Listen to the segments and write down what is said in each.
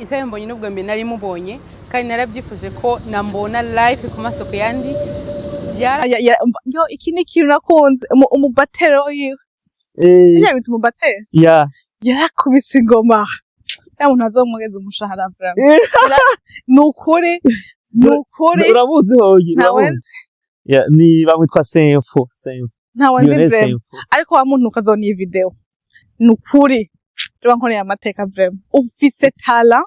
Isaha mbonye nubwo mbe nari mubonye kandi narabyifuje ko nambona live ku masoko yandi yo iki ni kintu nakunze umubatero yiwe ya bitu umubatero yarakubise ingoma yamuntu azomugeza umushahara bra nukuri uramuzi hoyi ntawenze ni bamwitwa Senfo ntawenze ariko wa muntu ukazona iyi video nukuri reba nkoreye amateka vrema ufise tala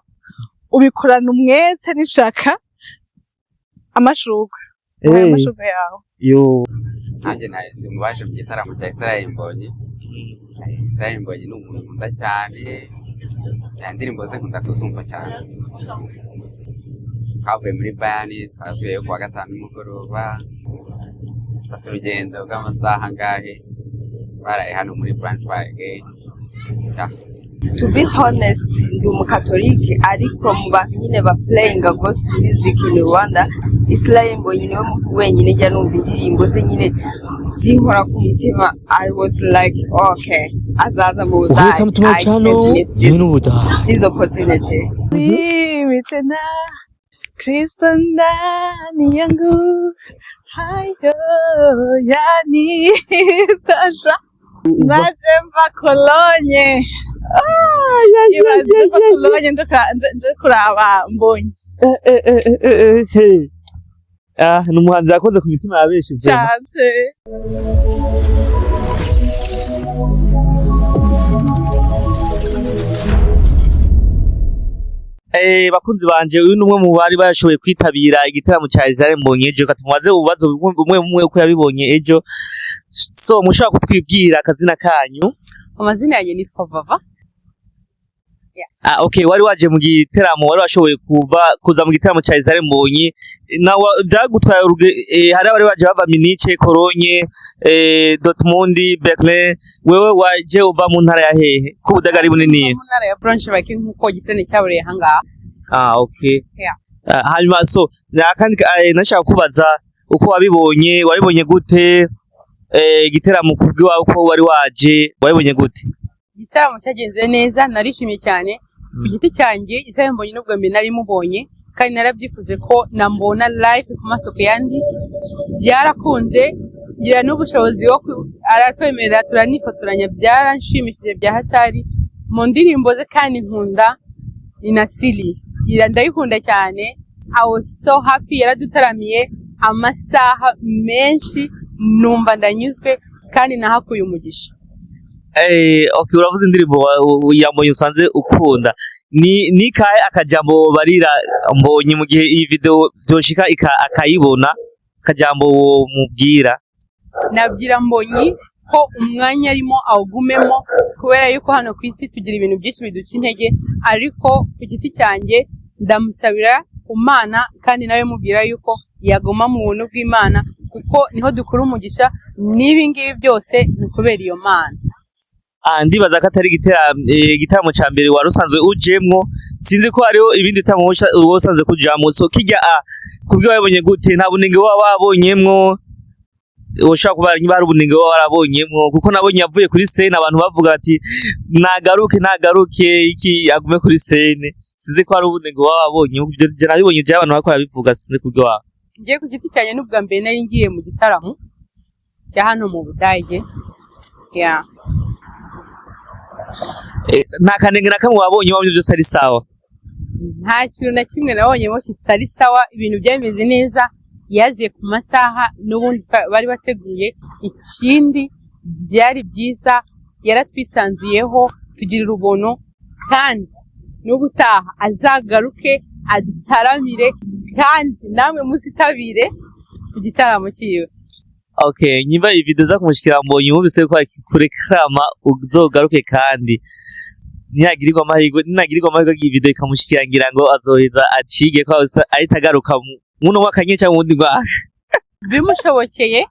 ubikorana umwete n'ishaka amashuka yawe yo nanjye ndi mubashe by'itaramo cya Israel Mbonyi ni umuntu nkunda cyane indirimbo ze nkunda kuzumva cyane twavuye muri Bayani twavuye kuwa gatanu y'umugoroba tatu urugendo bw'amasaha ngahe baraye hano muri Braunschweig. To be honest, ndi umukatolike ariko mu bantu nyine ba playing gospel music in Rwanda, Israel Mbonyi niwe muntu wenyine njya numva indirimbo ze nyine zinkora ku mutima. I was like, okay, azaza mu Budage. Welcome to my channel, this opportunity. Tena Kristo ndani yangu hayo yani tasha najemba Kolonye ibaze Kolonye ndokuraba Mbonyi numuhanzi yakoze ku mitima ya benshi cyane. bakunzi banje uyu numwe mu bari bashoboye kwitabira igitaramo cya Israel Mbonyi ejo katumubaze ubazo umwe uko yabibonye ejo so mushaka kutwibwira akazina kanyu. Amazina yanjye nitwa Vava. Okay, wari waje mu gitaramo wari washoboye kuza mu gitaramo cya Israel Mbonyi nawe byagutwaye hari abari waje bava Munich, Cologne, Dortmund, Berlin, wewe waje uva mu ntara ya hehe ku budagari bunini? Mu ntara ya Braunschweig nkuko gitene cyabureye hanga. Okay. Hanyuma so nakandi nashaka kubaza uko wabibonye gute igitaramo kubwi wawe uko wari waje wabibonye gute? Igitaramo cyagenze neza narishimye cyane ku giti cyanjye Israel Mbonyi nubwo mbe nari mubonye kandi narabyifuje ko nambona live ku masoko yandi byarakunze ngira n'ubushobozi wo aratwemerera turanifotoranya byaranshimishije bya hatari mu ndirimbo ze kandi nkunda inasili ndayikunda cyane. I was so happy yaradutaramiye amasaha menshi numva ndanyuzwe kandi nahakuye umugisha. Okay, uravuze indirimbo ya Mbonyi usanze ukunda ni kahe akajambo barira Mbonyi mu gihe iyi video byoshika akayibona akajambo mubwira? Nabwira Mbonyi ko umwanya arimo awugumemo kubera yuko hano ku isi tugira ibintu byinshi biduca intege, ariko ku giti cyanjye ndamusabira Imana kandi nawe mubwira yuko yagoma mu buntu bw'Imana kuko niho dukura umugisha n'ibi ngibi byose ni kubera iyo Mana. Ndibaza ko atari igitaramo cya mbere wari usanzwe ujemwo, sinzi ko hariho ibindi bitaramo wosanze kujamwo, so kijya kubwi wabonye gute? Nta bunenge wabonyemwo ushaka kuba hari ubunenge warabonyemwo? Kuko nabonye yavuye kuri scene abantu bavuga ati nagaruke iki agume kuri scene, sinzi ko hari ubunenge wabonye je nabibonye je abantu bakora bivuga, sinzi kubwi wawe. Ngiye ku giti cyane n'ubwa mbere nari ngiye mu gitaramo cya hano mu Budage. Nta kanenge na kamwe wabonye wabonye byose ari sawa? Nta kintu na kimwe nabonye bose kitari sawa, ibintu byameze neza, yaziye ku masaha n'ubundi bari bateguye. Ikindi byari byiza, yaratwisanziyeho tugirira ubuntu kandi n'ubutaha azagaruke adutaramire kandi namwe muzitabire igitaramo cyiwe. Okay, nyimba video za kumushikira Mbonyi wumvise ko kurekrama uzogaruke kandi ninagirirwa amahirwe video ikamushikira ngira ngo azoheza acige ko ahitagaruka muno mwakanye cyangwa undi mwaka bimushobokeye.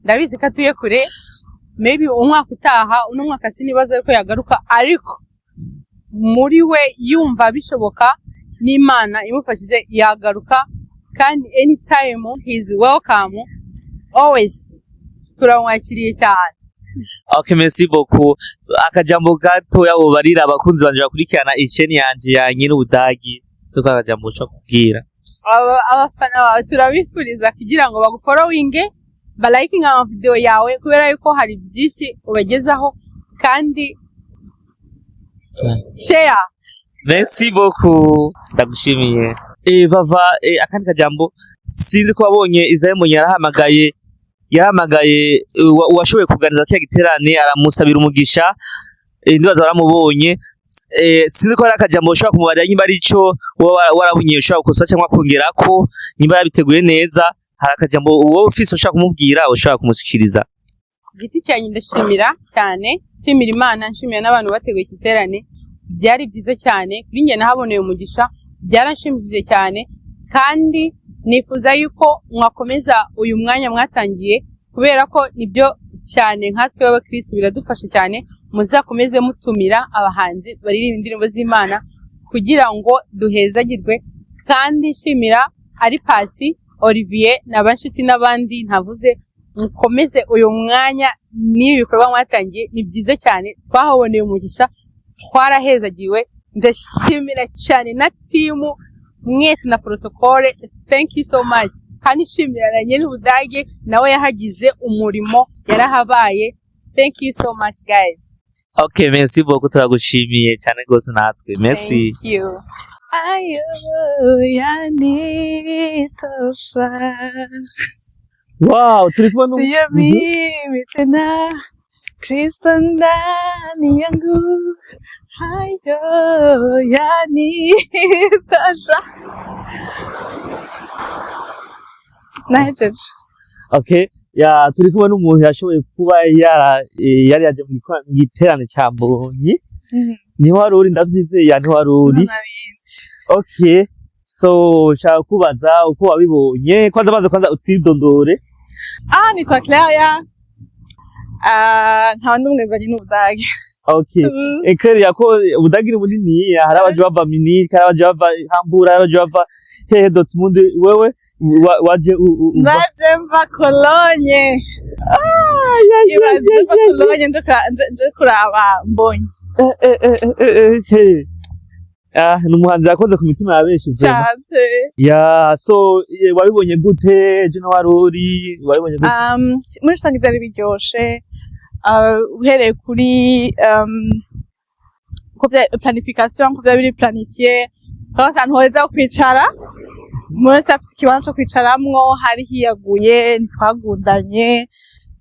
Ndabizi ko atuye kure, maybe umwaka utaha uno mwaka sinibaza ko yagaruka, ariko muri we yumva bishoboka n'Imana imufashije yagaruka kandi anytime he is welcome. Always turamwakiriye cyane. Okay, merci beaucoup. Akajambo gato yabo barira abakunzi banje bakurikirana icheni yanje ya nyine ubudagi. Soko akajambo ushaka kubwira. Abafana bawe turabifuriza kugira ngo bagufollowinge, balikinga ama video yawe kubera yuko hari byinshi ubagezaho kandi share. Merci beaucoup. Ndagushimiye. Vava akandi kajambo sinzi ko wabonye Isaembo yahamagaye washoboye kuganiriza cya giterane aramusabira umugisha ndibaza baramubonye sinzi ko ari akajambo ushobora kumubarira nyimba ari cyo warabunye ushobora gukosa cyangwa kongerako nyimba yabiteguye neza hari akajambo wowe ufise ushaka kumubwira ushaka kumushikiriza giti cyane ndashimira cyane nshimira Imana nshimira n'abantu bateguye igiterane byari byiza cyane kuri njye nahaboneye umugisha byaranshimishije cyane kandi nifuza yuko mwakomeza uyu mwanya mwatangiye kubera ko nibyo cyane nkatwe b'abakristo biradufasha cyane muzakomeze mutumira abahanzi baririmba indirimbo z'Imana kugira ngo duhezagirwe kandi nshimira ari Pasi Olivier n'abanshuti n'abandi ntavuze mukomeze uyu mwanya n'ibikorwa mwatangiye ni byiza cyane twahaboneye umugisha twarahezagiwe ndashimira cyane na timu mwese na protocole thank you so much kandi nshimira na nyene ubudage nawe yahagize umurimo yarahabaye thank you so much guys. Okay, merci beaucoup turagushimiye cyane gose natwe merci. Thank you. Ayo yanitosha. Wow, turi kubona Siya mimi tena Kristo ndani yangu. Ayo yanitosha. Nice. Okay, ya turi kubona umuntu yashoboye kuba yari yaje mu giterane cya Mbonyi. Ni waruri ndavyizeye ya ni waruri. Okay, so shaka kubaza uko wabibonye kwanza utwidondore. Nitwa Claire. Nta ndumwezanye n'ubudage. Okay. Claire yako ubudage ni bunini hari abaje bava Munich, hari abaje bava Hamburg, hari abaje bava hehe Dortmund wewe waje mva Cologne. Ibaze Cologne nje kuraba Mbonyi. Numuhanzi yakoze ku mitima ya benshi ya so wabibonye gute je no waruri wabibonye gute muri rusange byari biryoshe uhereye kuri ko bya planification ko bya biri planifié kandi ahantu heza kwicara mwese afite ikibanza cyo kwicaramwo hari hiyaguye ntitwagundanye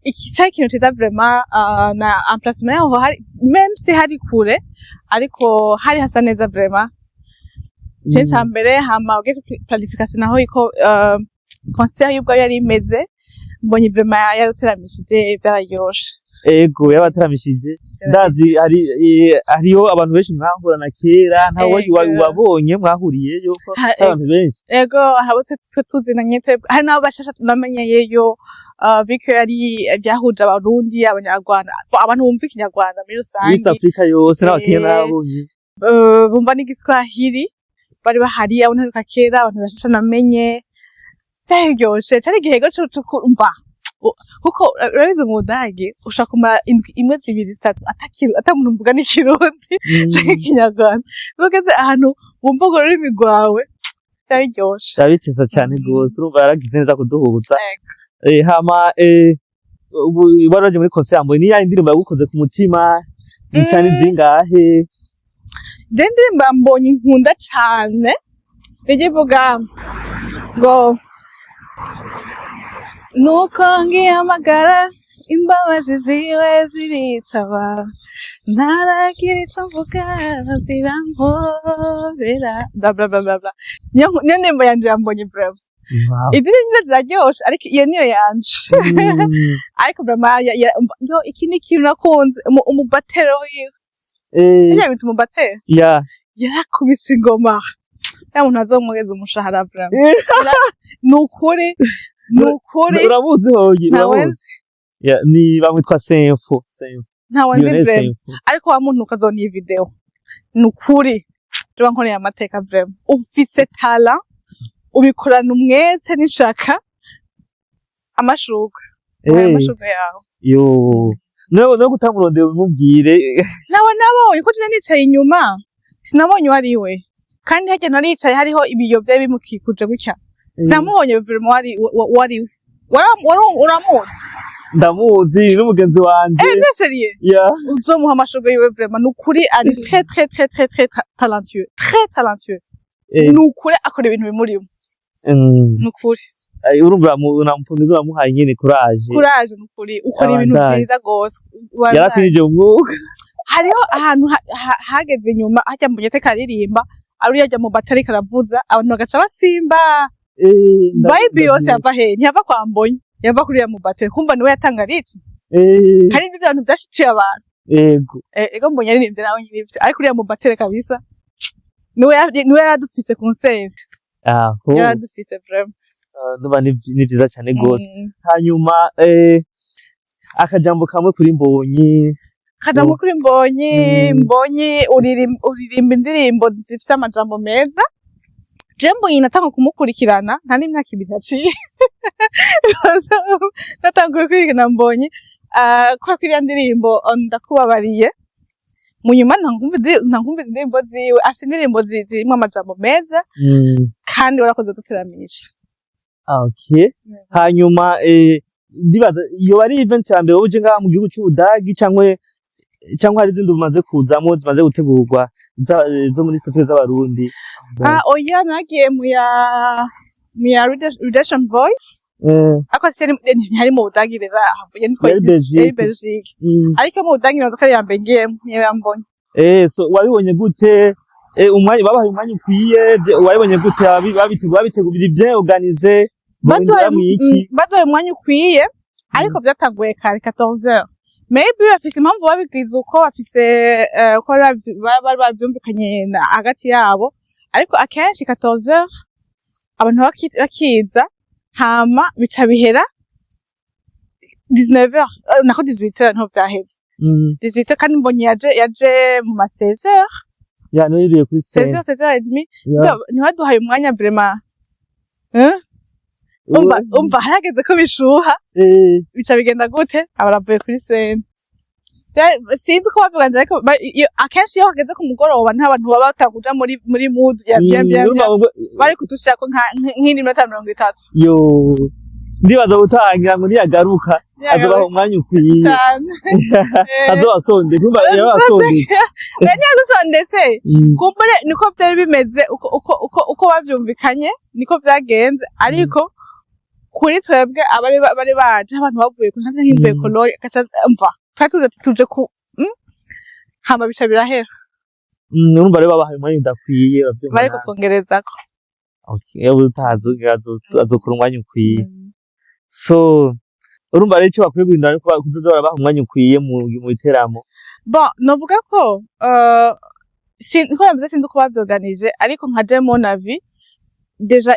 iki cyari ikintu cyiza vraiment na emplacement yaho hari même si hari kure ariko hari hasa neza vraiment cyo mbere hama uge planification naho iko concert y'ubwo yari imeze mbonye vraiment yaruteramishije byararyoshe ego yabateramishije ndazi hariho abantu benshi mwahura na kera ntawe wabonye mwahuriyeyo ko abantu benshi ego habutse tuzinanye hari nabo bashasha tunamenyeyeyo biko yari byahuje abarundi abanyarwanda abantu bumva ikinyarwanda muri rusange East Africa yose n'abakenya nabonye bumva n'igiswahili bari bahari abo ntaruka kera abantu bashasha namenye cyaryoshye cyari igihego cyo kumva kuko urabize mu Budage ushaka kumara imwe zibiri zitatu atamuntu mvuga n'ikirundi cyangwa ikinyarwanda ugeze ahantu wumva ngo ururimi rwawe cyaryoshye cyabiteza cyane rwose urumva yaragize neza kuduhuza hama waraje muri concert Mbonyi ni ya indirimbo yagukoze ku mutima cyane zingahe indirimbo Mbonyi nkunda cyane igivuga ngo nuko ngihamagara imbabazi ziwe ziritaba ntaragira icyo mvuga zirampobera bla bla bla bla niyo ndirimbo yanje Mbonyi bravo izi ndirimbo ziraryoshe ariko iyo niyo yanje ariko vraiment yo iki ni ikintu nakunze umubatero wiwe bita umubatero yarakubise ingoma ya muntu azomugeza umushahara vraiment nukuri uramuzi hoyi ntawenzi ni bamwitwa Senfo ntawenzi brem ariko wa muntu ukazona iyi video nukuri reba nkoreye amateka brem ufise talent ubikorana umwete n'ishaka amashuka yawe yo no gutamurondera bimubwire nawe nabonye ko turi nicaye inyuma sinabonye wari we kandi hajya naricaye hariho ibiyo byawe bimukikuje gutya sinamubonye vraiment wari uramuzi ndamuzi n'umugenzi wanje sérieux yeah uzomuha amashogo yiwe vraiment nukuri ari très talentueux nukuri akora ibintu bimurimo nukuri urumva unamupungiza uramuhaye nyene courage nukuri ukora ibintu byiza gose yarakwije umwuka hariho ahantu hageze inyuma hajya mu gete karirimba ari yajya mu batari karavuza abantu bagaca basimba vibe yose yava he ntiyava kwa Mbonyi yava kuri ya mu batari kumva niwe yatangaritse hari ibintu abantu byashiciye abantu ego Mbonyi yaririmbye nawe nyine ariko uri ya mu batari kabisa niwe yaradufise concert yaradufise vraiment nuba ni vyiza cyane gose hanyuma akajambo kamwe kuri Mbonyi Mbonyi uririmba indirimbo zifite amajambo meza Mbonyi natanga kumukurikirana nta n'imyaka ibiri haciye natanga kukurikirana Mbonyi kwa kuriya ndirimbo ndakubabariye mu nyuma ntankumva indirimbo ziwe afite indirimbo zirimo amajambo meza kandi warakoze duteramisha okay hanyuma ndibaza iyo ari event ya mbere uje ngaha mu gihugu cy'Ubudagi cyangwa hari izindi umaze kuzamo zimaze gutegurwa zo muri Staffe z'abarundi oya nagiye mu ya Redemption Voice ako hari mu Budagi deja havuye nitwa Belgique ariko mu Budagi nazo kari yambe ngiye Mbonyi so wabibonye gute umwanya babaye umwanya ukwiye wabibonye gute babitegurira ibye organize badoye umwanya ukwiye ariko byatanguye kare 14h maybe bafise impamvu babigize uko bafise ko bari bavyumvikanye hagati yabo ariko akenshi 14h abantu bakiza hama bica bihera 19h nako 18h nto vyaheze 18h kandi Mbonyi yaje mu ma 16h niriye kuri 16h30 ntibaduhaye umwanya vraiment umva harageze ko bishuha bica bigenda gute abaravuye kuri scene sinzi ko bavuganje ariko akenshi iyo hageze ku mugoroba nta bantu baba batakuja muri mood ya bari kutushira ko nk'indi minota 30 yo ndibaza gutangira ngo niyagaruka azobaho umwanya ukwiye azobasonde kumva yabasonde bene azosondese kumbure niko byari bimeze uko bavyumvikanye niko vyagenze ariko kuri twebwe bari baje abantu bavuye ku ntaje nk'imvuye Cologne gaca mva twatuze tuje ku hama bica birahera urumva rero babahaye umwanya udakwiye bavyumva bari kutwongerezako okay azokora umwanya ukwiye so urumva rero icyo bakwiye guhindura ariko kuzoza barabaha umwanya ukwiye mu biteramo bon novuga ko sinzi uko bavyorganije ariko nka je mon avis déjà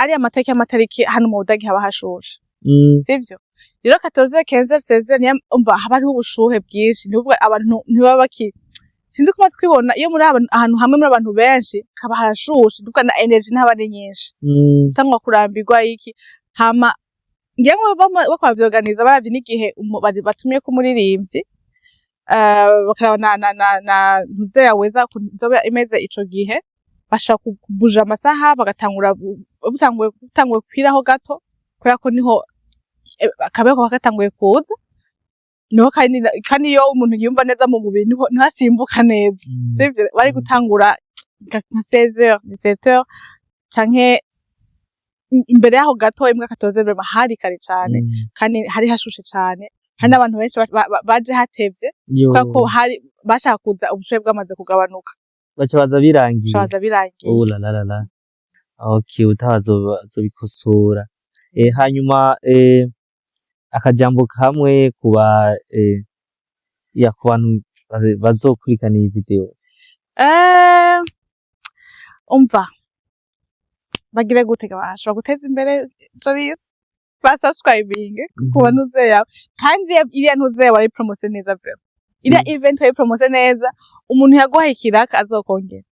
ari amatariki hano mu Budagi haba hashushe sivyo rero 14 15 16 umva haba ari ubushuhe bwinshi nubwo abantu ntibaba sinzi ko maze kwibona iyo muri ahantu hamwe muri abantu benshi kaba harashushe nubwo na energy ntaba ari nyinshi cyangwa kurambirwa iki hama ngiye bakavyorganiza baravye n'igihe batumye ku muririmbyi bakaraba na ntuzeya weza kuzoba imeze ico gihe bashaka kubuja amasaha bagatangura butanguye kwiraho gato kubera ko niho akabeko bagatanguye kuza niho kandi iyo umuntu yumva neza mu mubiri niho asimbuka neza sivyo bari gutangura nka 16h 17h canke imbere yaho gato imwe 14h hari kare cyane kandi hari hashushe cyane hari n'abantu benshi baje hatevye kubera ko hari bashaka kuza ubushoye bwamaze kugabanuka baza birangiye oh la la la okay utazobikosora hanyuma akajambo kamwe kuba ku bantu bazokurikana iyi video umva bagire gutega bashobora guteza imbere Jolis ba subscribing ku bantu zeya kandi iriya ntuze wari promote neza bro iriya event wari promote neza umuntu yaguhaye ikiraka azokongera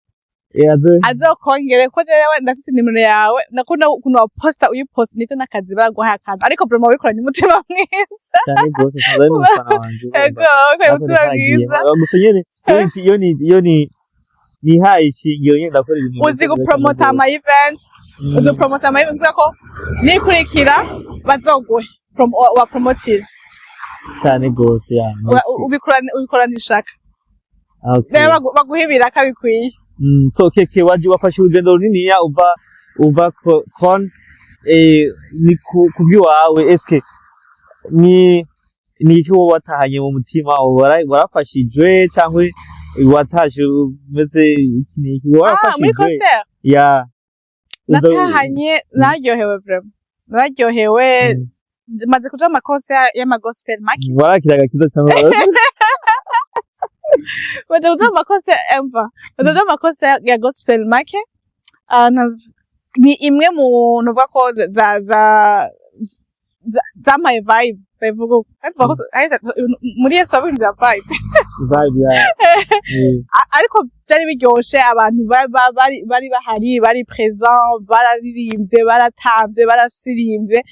azokongere ko jewe ndafise nimero yawe nakunda kuno posta uyipost nito nakazi baguha akazi ariko vraiment wikoranye umutima mwiza cyane gose cyane n'umufana wanje ego umutima mwiza gusa nyene yo ni hayi shingiro nyene ndakora ibintu uzi gupromota ama events uzi gupromota ama events ko nikurikira bazoguhe wa promotira cyane gose ya ubikorana ishaka okay baguhibira kabikwiye so keke waje wafashe urugendo runini ya uva kon ni kubwiwawe eske ni iki wo watahanye mu mutima warafashijwe cyangwa watashe meze iki warafashijwe ya natahanye naryohewe vraiment naryohewe maze kuja mu concert y'ama gospel market warakiraga kizo cyangwa Watoto makosa empa. Watoto makosa ya gospel market. Ni imwe mu nuvuga ko za my vibe. Bivuga ati bakosa muri Yesu abinza vibe. Vibe ya. Ariko byari biryoshe abantu bari bahari bari present bararirimbye baratambye barasirimbye.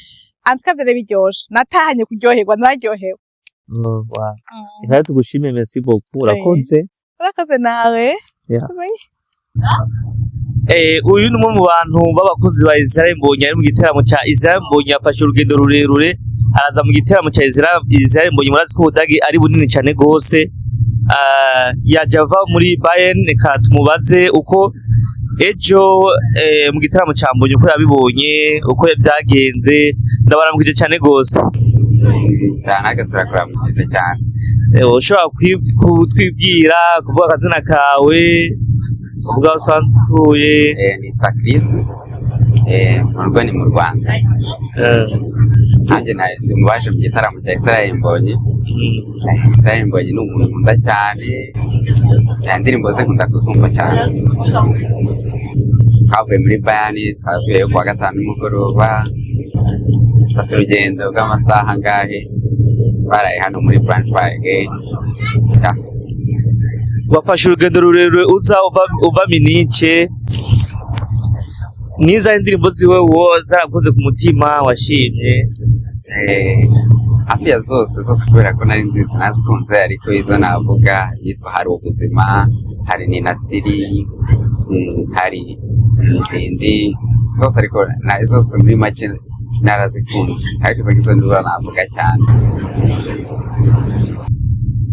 Antuka byari biryoshe. Natahanye kuryoherwa naryohewe. Wow. Reka tugushime merci beaucoup urakoze. Urakoze nawe. Uyu ni umwe mu bantu b'abakozi ba Israel Mbonyi ari mu giteramo cya Israel Mbonyi yafashe urugendo rurerure araza mu giteramo cya Israel Mbonyi murazi ko Budagi ari bunini cyane gose. Yaje ava muri Bayern reka tumubaze uko ejo mu giteramo cya Mbonyi uko yabibonye uko byagenze ndabaramukije cyane gose. Cyane turakuramukije cyane. Ushobora kutwibwira kuvuga akazina kawe kuvuga usanzwe utuye nitwa Chris mu rugo ni mu Rwanda nanjye ndi mu baje mu gitaramo cya Israel Mbonyi. Israel Mbonyi ni umuntu nkunda cyane indirimbo ze nkunda kuzumva cyane. Twavuye muri Bayern twavuye kuwa gatanu nimugoroba fata urugendo rw'amasaha ngahe baraye hano muri Braunschweig. Wafashe urugendo rurerure uza uva Munich niza indirimbo ziwe zarakoze ku mutima washimye hafi ya zose kubera ko nari nziza nazikunze ariko izo navuga yitwa hari ubuzima hari ni Nasiri hari indi zose ariko zose muri make narazikunze ariko izo nizo navuga cyane.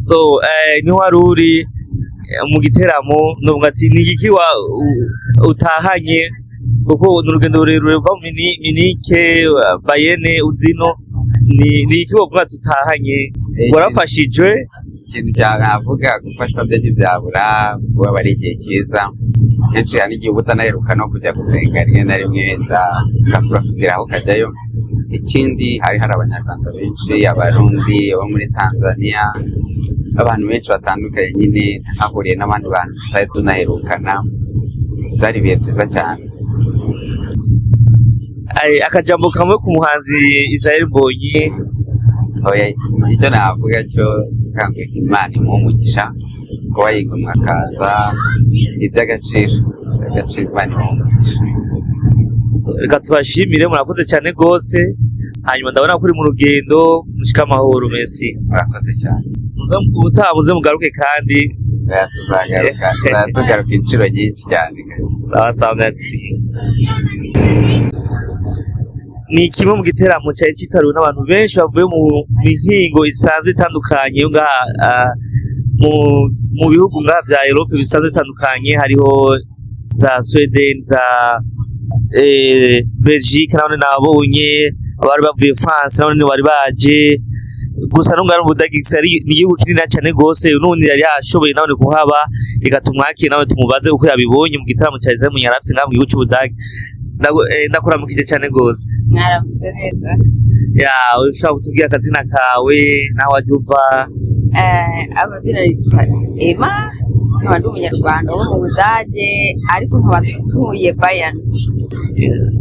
So ni waruri mu giteramo nuvuga ati ni iki utahanye kuko n'urugendo rurerure ruva mu Munich Bayern uzino ni iki wovuga tutahanye warafashijwe. Ikintu cyavuga gufashwa byo ntibyabura kuba bari igihe cyiza kenshi hari igihe utanaheruka no kujya gusenga rimwe na rimwe ukaprofitiraho ukajyayo. Ikindi hari abanyarwanda benshi abarundi abo muri Tanzania abantu benshi batandukanye nyine ahuriye n'abandi bantu tutari tunaherukana byari ibihe byiza cyane. Akajambo kamwe ku muhanzi Israel Mbonyi icyo navuga cyo kambwe Imana imumugisha ko wayigomwa kaza iby'agaciro Imana imumugisha. Reka tubashimire murakoze cyane gose hanyuma ndabona ko uri mu rugendo mushika amahoro merci. Murakoze cyane. Ubutaha mugaruke kandi tuzagaruka inshuro nyinshi cyane. Sawa merci. Ni kimwe mu giteramo cyari cyitaruwe n'abantu benshi bavuye mu mihingo isanzwe itandukanye mu bihugu vya Europe bisanzwe bitandukanye hariho za Sweden za Belgique nabonye abari bavuye France none bari baje gusa n'ungana Budagi ni igihugu kinini cyane gose n'undi yari yashoboye nawe kuhaba igatumwakira nawe tumubaze uko yabibonye mu gitaramo cya Israel Mbonyi yarafise ngaho mu gihugu cy'Ubudagi. Ndakuramukije cyane gose. Mwarakoze neza. Ushobora kutubwira akazina kawe nawe waje uva? Amazina yitwa Emma nkaba ndi umunyarwanda wo mu Budage ariko nkaba ntuye Bayern.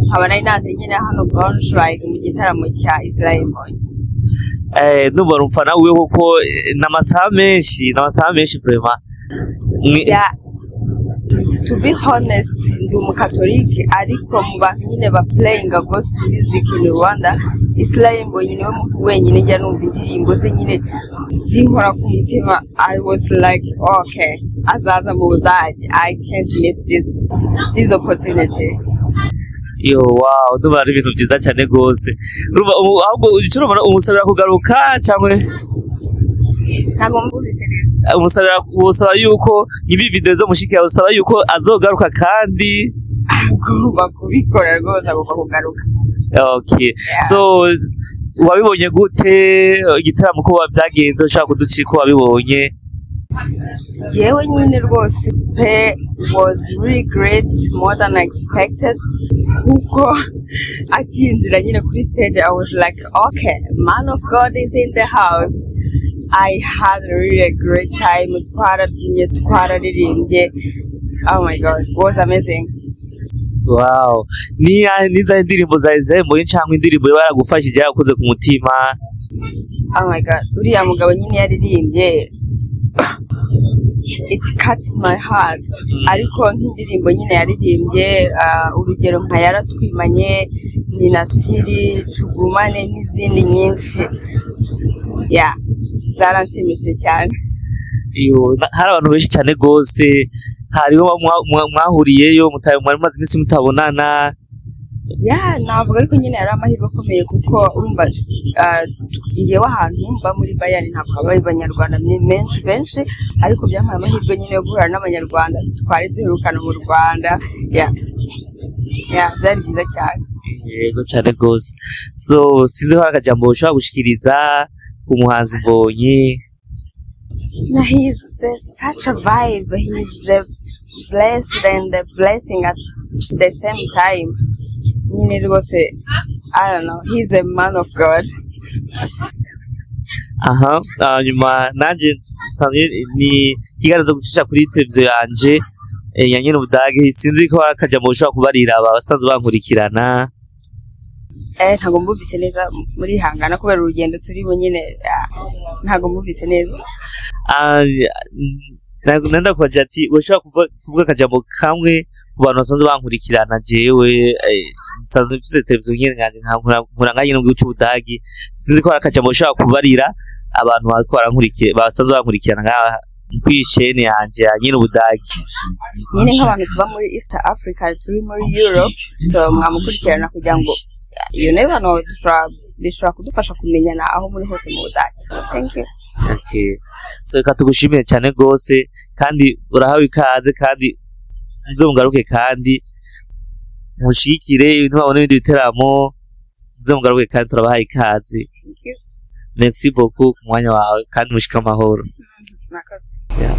Nkaba nari naje nyine hano Braunschweig mu gitaramo cya Israel Mbonyi. Ndumva umufana wiwe kuko n'amasaha menshi vraiment. to be honest ndi umukatolike ariko mu bantu nyine ba playing gospel music in Rwanda Israel Mbonyi niwe muntu wenyine njya numva indirimbo ze nyine zinkora ku mutima. I was like okay, azaza mu Budage, I can't miss this opportunity. Yo wow, ndumva ari ibintu byiza cyane gose. Urumva ahubwo icyo urabona umusabira kugaruka cyangwa ntago mbubise umusaba yuko ibi video zo mushikira usaba yuko azogaruka kandi agomba kubikora rwose, agomba kugaruka. Okay, so wabibonye gute igitaramo ko byagenze? Ushaka kuducika wabibonye? Yewe nyine rwose pe was really great, more than I expected. Kuko akinjira nyine kuri stage I was like okay, man of God is in the house. I had really a great time. Twararirimbye. Oh my God, it was amazing. Wow, niza indirimbo zawe Mbonyi cyangwa indirimbo baragufashije yakoze ku mutima? Oh my God, uriya mugabo nyine yaririmbye it cuts my heart. Ariko nk'indirimbo nyine yaririmbye urugero nka yaratwimanye, ni Nasiri, tugumane n'izindi nyinshi. Yeah, zaranshimishije cyane. Hari abantu benshi cyane gose, hariho mwahuriyeyo mwari maze iminsi mutabonana. Navuga ariko nyine yari amahirwe akomeye kuko urumva ngewe ahantu mba muri Bayern ntabwo habaye abanyarwanda benshi, ariko byampaye amahirwe nyine yo guhura n'abanyarwanda twari duherukana mu Rwanda. Byari byiza cyane. Yego cyane gose. So sinzi ko akajambo ushobora gushikiriza ku muhanzi Mbonyi. He's such a vibe. He's blessed and a blessing at the same time. I don't know, he's a man of God. Nyuma nanje ni kiganza gucisha kuri televiziyo yanje ya nyine Ubudage. Sinzi ko akajambo ushobora kubarira abasanzwe bankurikirana. Ntago mbuvise neza muri hangana kubera urugendo turi bo nyine, ntago mbuvise neza. Nanda kwaje ati ushobora kuvuga akajambo kamwe ku bantu basanzwe bankurikirana jewe nsanzwe mfite televiziyo nyine nganje nkura nyine mu gihugu cy'Ubudage. Sinzi ko akajambo ushobora kubarira abantu basanzwe bankurikirana ngaha kwishene yanje ya nyine Ubudage. Nyine nk'abantu tuba muri East Africa, turi muri Europe, so mwamukurikirana kugira ngo you never know, bishobora kudufasha kumenyana aho muri hose mu Budage. So thank you. Okay, so reka tugushimire cyane gose kandi urahawe ikaze kandi muzomugaruke kandi mushikire ibintu babone ibindi biteramo, muzomugaruke kandi turabahaye ikaze. Thank you. Merci beaucoup ku mwanya wawe kandi mushika amahoro. Yeah.